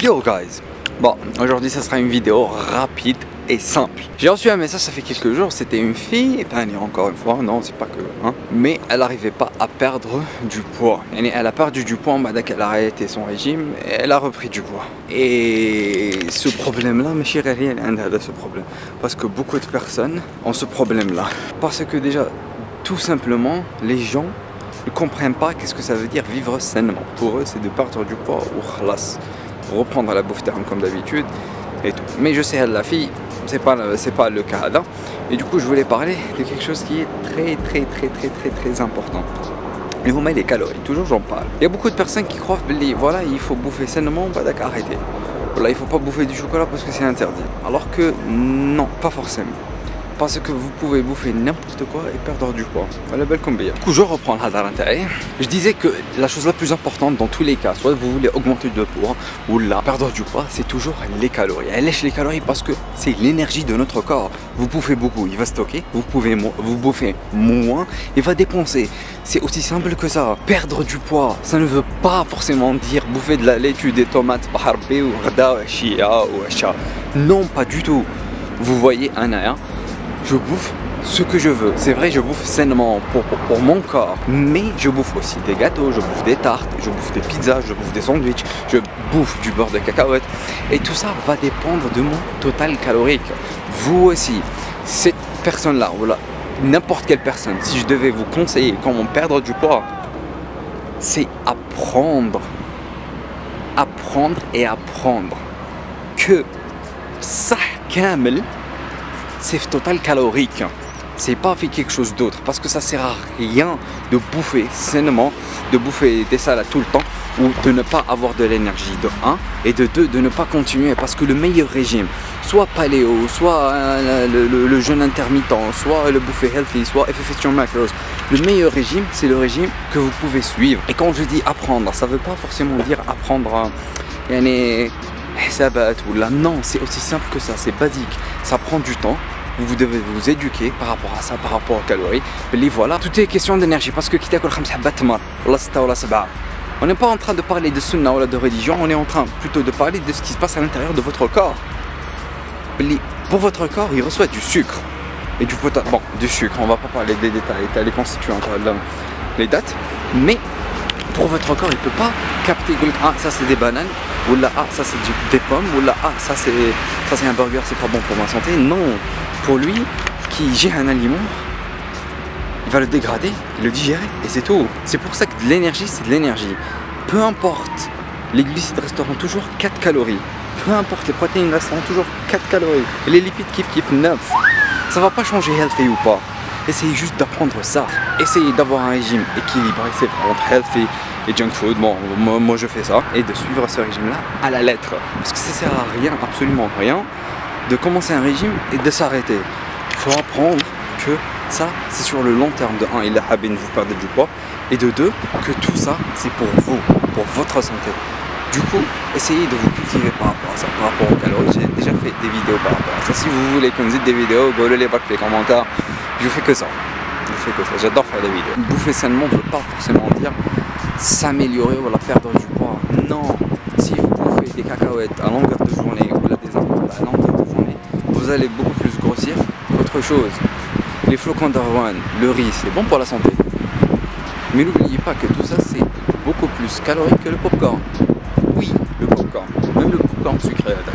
Yo guys. Bon, aujourd'hui ça sera une vidéo rapide et simple. J'ai reçu un message, ça fait quelques jours, c'était une fille, encore une fois, non c'est pas que, mais elle n'arrivait pas à perdre du poids. Elle a perdu du poids, elle a arrêté son régime, et elle a repris du poids. Et ce problème-là, mes chers, elle a ce problème. Parce que beaucoup de personnes ont ce problème-là. Parce que déjà, tout simplement, les gens ne comprennent pas qu'est-ce que ça veut dire vivre sainement. Pour eux, c'est de perdre du poids ou khalas, reprendre la bouffe terme comme d'habitude et tout. Mais je sais, la fille, c'est pas le cas là. Et du coup, je voulais parler de quelque chose qui est très important. Les calories, toujours j'en parle. Il y a beaucoup de personnes qui croient, voilà, il faut bouffer sainement, bah d'accord, arrêtez. Voilà, il faut pas bouffer du chocolat parce que c'est interdit. Alors que non, pas forcément. Parce que vous pouvez bouffer n'importe quoi et perdre du poids. Voilà, belle combien. Du coup, je reprends le intérêt. Je disais que la chose la plus importante dans tous les cas, soit vous voulez augmenter de poids ou là, perdre du poids, c'est toujours les calories. Elle lèche les calories parce que c'est l'énergie de notre corps. Vous bouffez beaucoup, il va stocker. Vous bouffez moins, il va dépenser. C'est aussi simple que ça. Perdre du poids, ça ne veut pas forcément dire bouffer de la laitue, des tomates, baharbé ou rda ou chia ou acha. Non, pas du tout. Vous voyez un à un. Je bouffe ce que je veux. C'est vrai, je bouffe sainement pour mon corps. Mais je bouffe aussi des gâteaux, je bouffe des tartes, je bouffe des pizzas, je bouffe des sandwichs, je bouffe du beurre de cacahuète. Et tout ça va dépendre de mon total calorique. Vous aussi, cette personne-là, voilà, n'importe quelle personne, si je devais vous conseiller comment perdre du poids, c'est apprendre. Apprendre et apprendre. Que ça camel, c'est total calorique, c'est pas fait quelque chose d'autre parce que ça sert à rien de bouffer sainement, de bouffer des salades tout le temps ou de ne pas avoir de l'énergie de 1 et de 2 de ne pas continuer parce que le meilleur régime, soit paléo, soit le jeûne intermittent, soit le bouffer healthy, soit FFH macros, le meilleur régime c'est le régime que vous pouvez suivre. Et quand je dis apprendre, ça veut pas forcément dire apprendre ou là, non, c'est aussi simple que ça, c'est basique, ça prend du temps, vous devez vous éduquer par rapport à ça, par rapport aux calories. Mais voilà, tout est question d'énergie parce que on n'est pas en train de parler de sunna ou de religion, on est en train plutôt de parler de ce qui se passe à l'intérieur de votre corps. Pour votre corps, il reçoit du sucre et du potassium. Bon, du sucre, on va pas parler des détails, les constituants, les dates, mais pour votre corps, il ne peut pas capter, ah ça c'est des bananes, ou là ah ça c'est des pommes, ou là ah ça c'est un burger, c'est pas bon pour ma santé. Non, pour lui qui gère un aliment, il va le dégrader, le digérer et c'est tout. C'est pour ça que de l'énergie c'est de l'énergie. Peu importe, les glucides resteront toujours 4 calories. Peu importe, les protéines resteront toujours 4 calories. Et les lipides kiff 9. Ça va pas changer healthy ou pas. Essayez juste d'apprendre ça. Essayez d'avoir un régime équilibré, c'est entre healthy et junk food. Bon, moi je fais ça. Et de suivre ce régime-là à la lettre. Parce que ça sert à rien, absolument rien, de commencer un régime et de s'arrêter. Il faut apprendre que ça, c'est sur le long terme. De 1, il a habité vous perdez du poids. Et de 2, que tout ça, c'est pour vous, pour votre santé. Du coup, essayez de vous cultiver par rapport à ça, par rapport aux calories. J'ai déjà fait des vidéos par rapport à ça. Si vous voulez qu'on me dise des vidéos, les dans les commentaires. Je fais que ça. J'adore faire des vidéos. Bouffer sainement ne veut pas forcément dire s'améliorer ou la perdre du poids. Non. Si vous bouffez des cacahuètes à longueur de journée ou là des amandes à longueur de journée, vous allez beaucoup plus grossir qu'autre chose. Les flocons d'avoine, le riz, c'est bon pour la santé. Mais n'oubliez pas que tout ça, c'est beaucoup plus calorique que le popcorn. Oui, le popcorn. Même le popcorn sucré à l'attaque.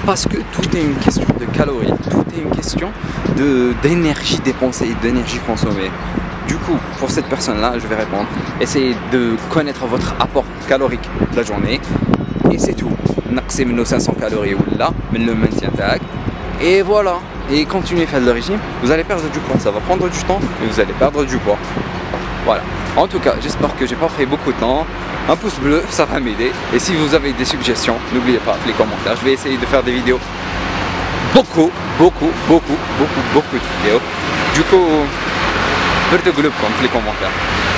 Parce que tout est une question de calories, tout est une question d'énergie dépensée et d'énergie consommée. Du coup, pour cette personne-là, je vais répondre, essayez de connaître votre apport calorique de la journée et c'est tout. Naqsez nos 500 calories ou là, mais le maintien tag. Et voilà, et continuez à faire le régime, vous allez perdre du poids. Ça va prendre du temps, mais vous allez perdre du poids. Voilà. En tout cas, j'espère que j'ai pas pris beaucoup de temps. Un pouce bleu, ça va m'aider. Et si vous avez des suggestions, n'oubliez pas les commentaires. Je vais essayer de faire des vidéos. Beaucoup de vidéos. Du coup, perdez-vous comme les commentaires.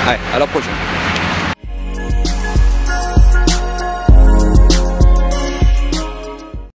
Allez, à la prochaine.